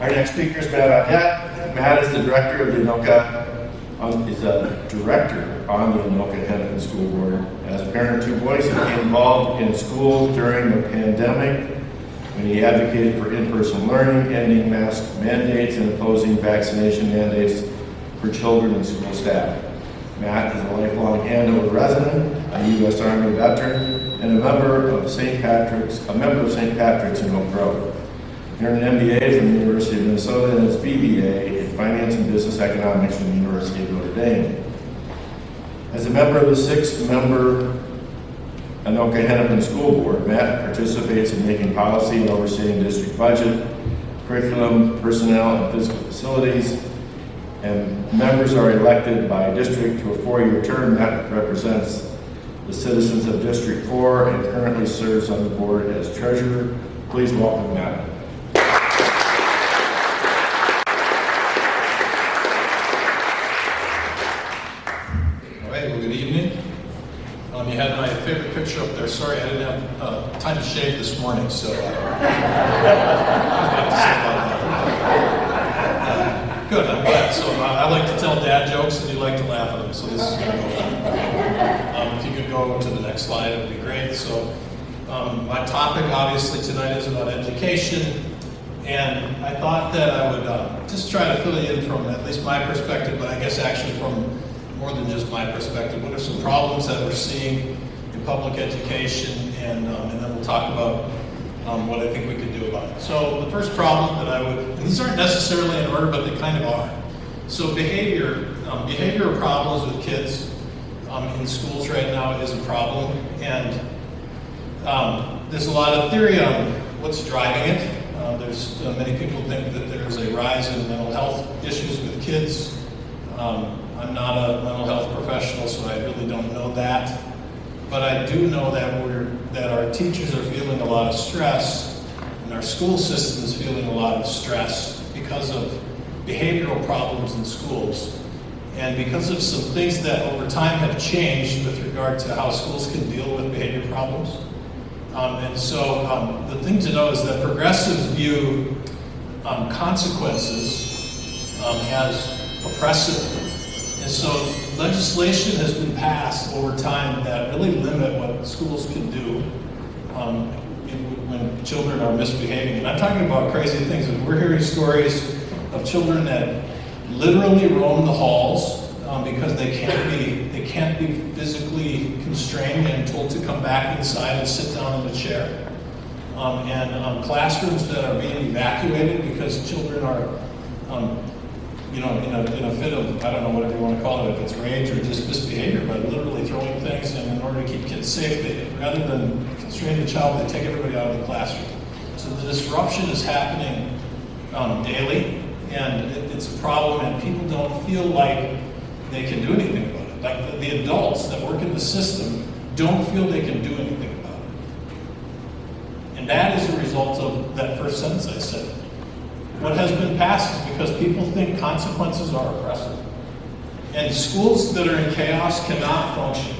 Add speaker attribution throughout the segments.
Speaker 1: Our next speaker is Matt Audette. Matt is the director of the Anoka, on the Anoka Hennepin School Board. As a parent of two boys, he became involved in school during the pandemic when he advocated for in-person learning, ending mask mandates, and opposing vaccination mandates for children and school staff. Matt is a lifelong Andover resident, a U.S. Army veteran, and a member of St. Patrick's in Oak Grove. He earned an MBA from the University of Minnesota and his BBA in Finance and Business Economics from the University of Notre Dame. As a member of the six-member Anoka Hennepin School Board, Matt participates in making policy and overseeing district budget, curriculum, personnel, and physical facilities, and members are elected by district to a 4-year term. Matt represents the citizens of District 4 and currently serves on the board as treasurer. Please welcome Matt.
Speaker 2: You had my favorite picture up there. Sorry, I didn't have time to shave this morning, so good. I'm glad. So I like to tell dad jokes, and you like to laugh at them. So this is going to go fun. If you could go to the next slide, it would be great. So my topic, obviously, tonight is about education, and I thought that I would just try to fill you in from at least my perspective, but I guess actually from more than just my perspective. What are some problems that we're seeing in public education, and then we'll talk about what I think we could do about it. So the first problem that I would, and these aren't necessarily in order, but they kind of are. So behavioral problems with kids in schools right now is a problem, and there's a lot of theory on what's driving it. There's many people think that there's a rise in mental health issues with kids. I'm not a mental health professional, so I really don't know that. But I do know that our teachers are feeling a lot of stress, and our school system is feeling a lot of stress because of behavioral problems in schools, and because of some things that over time have changed with regard to how schools can deal with behavior problems. And so the thing to know is that progressives view consequences as oppressive. And so legislation has been passed over time that really limit what schools can do when children are misbehaving. And I'm talking about crazy things. We're hearing stories of children that literally roam the halls because they can't be physically constrained and told to come back inside and sit down in a chair. And classrooms that are being evacuated because children are in a fit of, I don't know, whatever you want to call it, if it's rage or just misbehavior, but literally throwing things in order to keep kids safe. Rather than constrain the child, they take everybody out of the classroom. So the disruption is happening daily, and it's a problem, and people don't feel like they can do anything about it. Like the adults that work in the system don't feel they can do anything about it. And that is a result of that first sentence I said. What has been passed is because people think consequences are oppressive. And schools that are in chaos cannot function.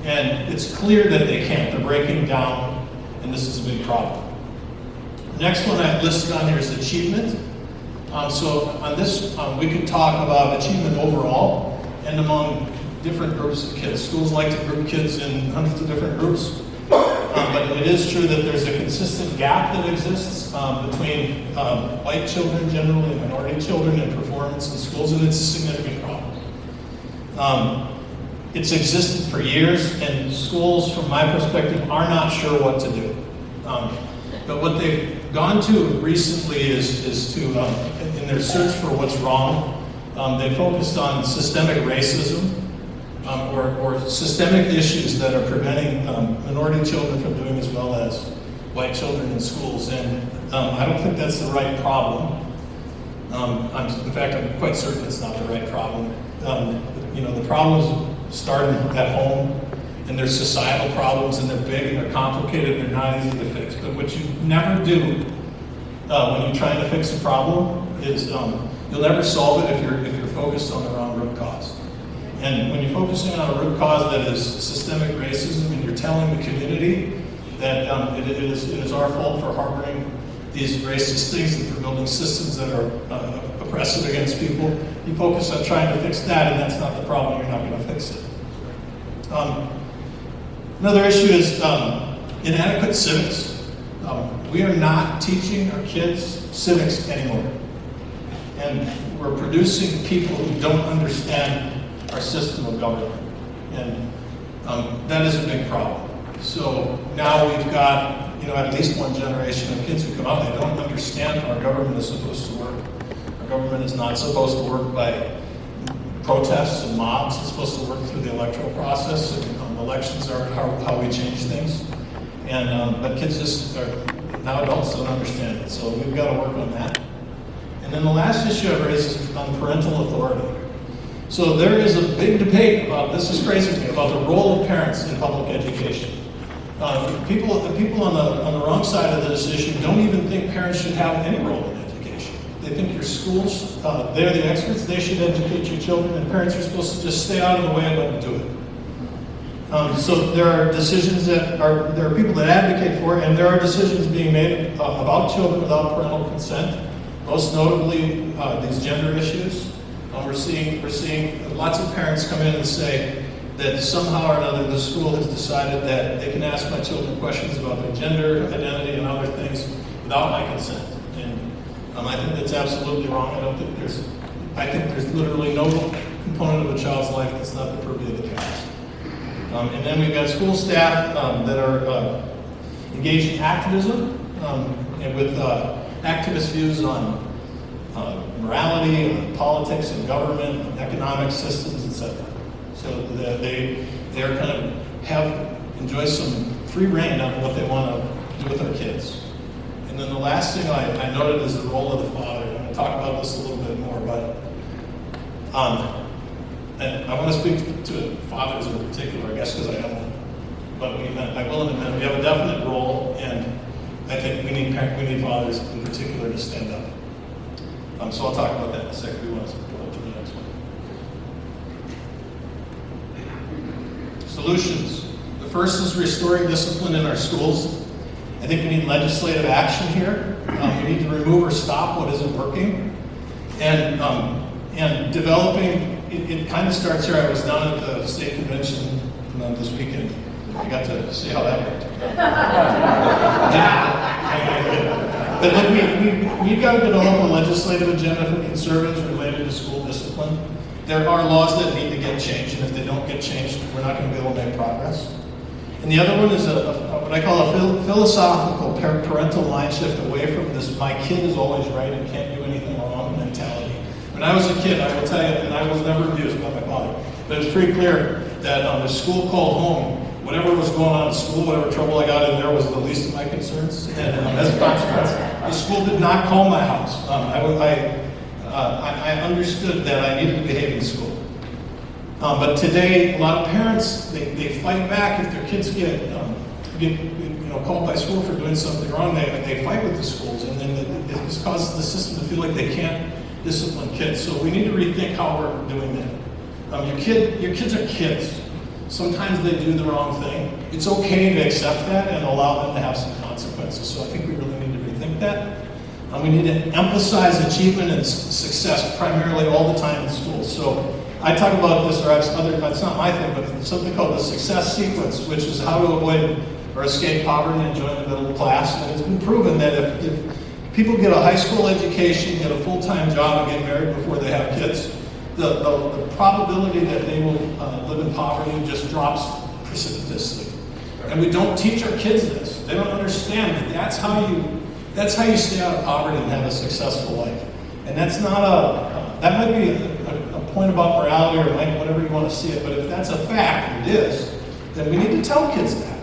Speaker 2: And it's clear that they can't. They're breaking down, and this is a big problem. Next one I've listed on here is achievement. So on this, we could talk about achievement overall and among different groups of kids. Schools like to group kids in hundreds of different groups. But it is true that there's a consistent gap that exists between white children generally and minority children in performance in schools, and it's a significant problem. It's existed for years, and schools, from my perspective, are not sure what to do. But what they've gone to recently is to, in their search for what's wrong, they focused on systemic racism, or systemic issues that are preventing minority children from doing as well as white children in schools. And I don't think that's the right problem. In fact, I'm quite certain it's not the right problem. The problems start at home, and there's societal problems, and they're big, and they're complicated, and they're not easy to fix. But what you never do when you're trying to fix a problem is you'll never solve it if you're focused on the wrong root cause. And when you're focusing on a root cause that is systemic racism, and you're telling the community that it is our fault for harboring these racist things, and for building systems that are oppressive against people. You focus on trying to fix that, and that's not the problem. You're not going to fix it. Another issue is inadequate civics. We are not teaching our kids civics anymore. And we're producing people who don't understand our system of government. And that is a big problem. So now we've got, at least one generation of kids who come out, they don't understand how our government is supposed to work. Our government is not supposed to work by protests and mobs. It's supposed to work through the electoral process. And elections are how we change things. And but kids just now adults don't understand it. So we've got to work on that. And then the last issue I raised is on parental authority. So there is a big debate about, this is crazy to me, about the role of parents in public education. The people on the wrong side of this issue don't even think parents should have any role in education. They think your schools, they're the experts, they should educate your children, and parents are supposed to just stay out of the way and let them do it. So there are decisions there are people that advocate for it, and there are decisions being made about children without parental consent, most notably these gender issues. We're seeing lots of parents come in and say that somehow or another the school has decided that they can ask my children questions about their gender identity and other things without my consent. And I think that's absolutely wrong. I think there's literally no component of a child's life that's not the purview of the parents. And then we've got school staff that are engaged in activism and with activist views on morality, on politics and government, on economic systems, etc. So they're kind of enjoy some free reign on what they want to do with their kids. And then the last thing I noted is the role of the father. I'm going to talk about this a little bit more, but and I want to speak to fathers in particular, I guess, because I am one. But I will admit we have a definite role, and I think we need fathers in particular to stand up. So I'll talk about that in a second. We want to go to the next one. Solutions. The first is restoring discipline in our schools. I think we need legislative action here. We need to remove or stop what isn't working. And developing, it kind of starts here. I was down at the state convention this weekend. I got to see how that worked. But look, we've got to develop a legislative agenda for conservatives related to school discipline. There are laws that need to get changed, and if they don't get changed, we're not going to be able to make progress. And the other one is what I call a philosophical parental line shift away from this "my kid is always right and can't do anything wrong" mentality. When I was a kid, I will tell you, and I was never abused by my father, but it was pretty clear that the school called home. Whatever was going on in school, whatever trouble I got in there was the least of my concerns. And as a consequence, the school did not call my house. I understood that I needed to behave in school. But today, a lot of parents, they fight back if their kids get called by school for doing something wrong. They fight with the schools, and then it just causes the system to feel like they can't discipline kids. So we need to rethink how we're doing that. Your kids are kids. Sometimes they do the wrong thing. It's okay to accept that and allow them to have some consequences. So I think we really need to rethink that. We need to emphasize achievement and success primarily all the time in school. So I talk about this, it's not my thing, but something called the success sequence, which is how to avoid or escape poverty and join the middle class. And it's been proven that if people get a high school education, get a full-time job, and get married before they have kids, the probability that they will live in poverty just drops precipitously. And we don't teach our kids this. They don't understand that that's how you stay out of poverty and have a successful life. And that's not that might be a point about morality or whatever you want to see it, but if that's a fact, and it is, then we need to tell kids that.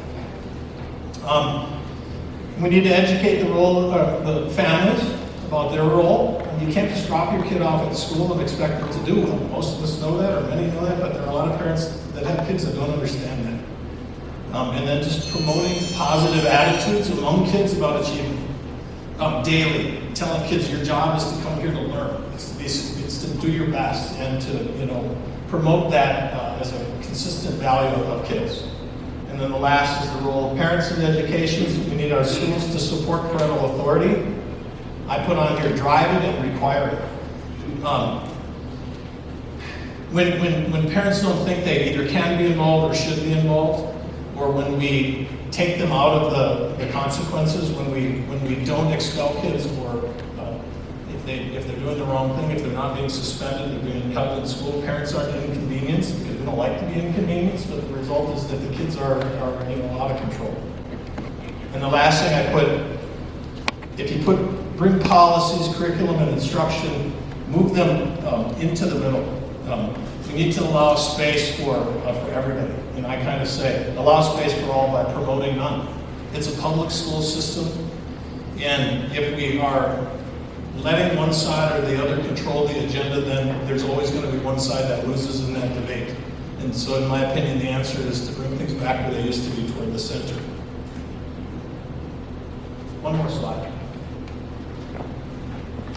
Speaker 2: We need to educate the families about their role. You can't just drop your kid off at school and expect them to do well. Most of us know that, or many know that, but there are a lot of parents that have kids that don't understand that. And then just promoting positive attitudes among kids about achievement. Daily, telling kids your job is to come here to learn. It's to do your best and to promote that as a consistent value of kids. And And then the last is the role of parents in education. We need our schools to support parental authority. I put on here, drive it and require it. When parents don't think they either can be involved or should be involved, or when we take them out of the consequences, when we don't expel kids, or if they're doing the wrong thing, if they're not being suspended, they're being held in school, parents aren't inconvenienced because we don't like to be inconvenienced, but the result is that the kids are out of control. And the last thing I put, if you bring policies, curriculum, and instruction, move them into the middle. We need to allow space for everybody. And I kind of say, allow space for all by promoting none. It's a public school system, and if we are letting one side or the other control the agenda, then there's always going to be one side that loses in that debate. And so in my opinion, the answer is to bring things back where they used to be, toward the center. One more slide.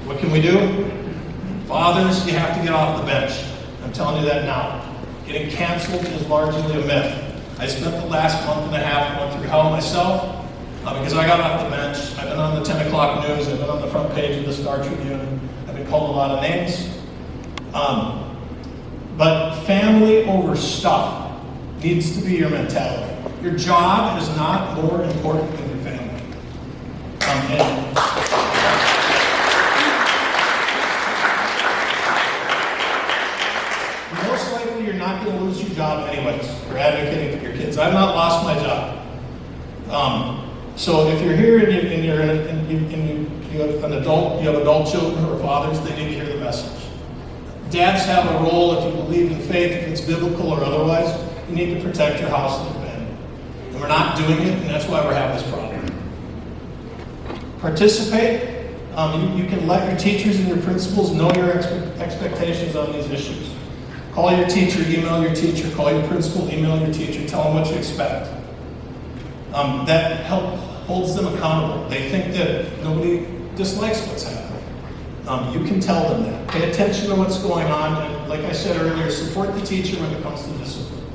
Speaker 2: What can we do? Fathers, you have to get off the bench. I'm telling you that now. Getting canceled is largely a myth. I spent the last month and a half going through hell myself because I got off the bench. I've been on the 10 o'clock news. I've been on the front page of the Star Tribune. I've been called a lot of names. But family over stuff needs to be your mentality. Your job is not more important than your family. Most likely you're not going to lose your job anyways for advocating for your kids. I've not lost my job. So if you're here and you have adult children who are fathers, they need to hear the message. Dads have a role if you believe in faith, if it's biblical or otherwise. You need to protect your house and your family. And we're not doing it, and that's why we're having this problem. Participate. You can let your teachers and your principals know your expectations on these issues. Call your teacher, email your teacher, call your principal, email your teacher, tell them what you expect. That holds them accountable. They think that nobody dislikes what's happening. You can tell them that. Pay attention to what's going on, and like I said earlier, support the teacher when it comes to discipline.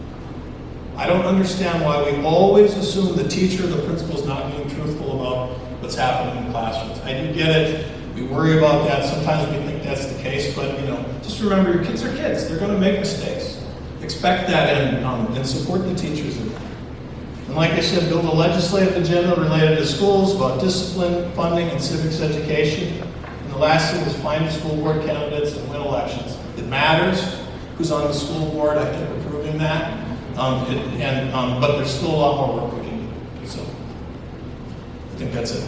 Speaker 2: I don't understand why we always assume the teacher or the principal is not being truthful about what's happening in classrooms. I do get it. We worry about that. Sometimes we think that's the case, but just remember, your kids are kids. They're going to make mistakes. Expect that and support the teachers in that. And like I said, build a legislative agenda related to schools about discipline, funding, and civics education. And the last thing is find school board candidates and win elections. It matters who's on the school board. I think we're proving that. But there's still a lot more work we can do. So I think that's it.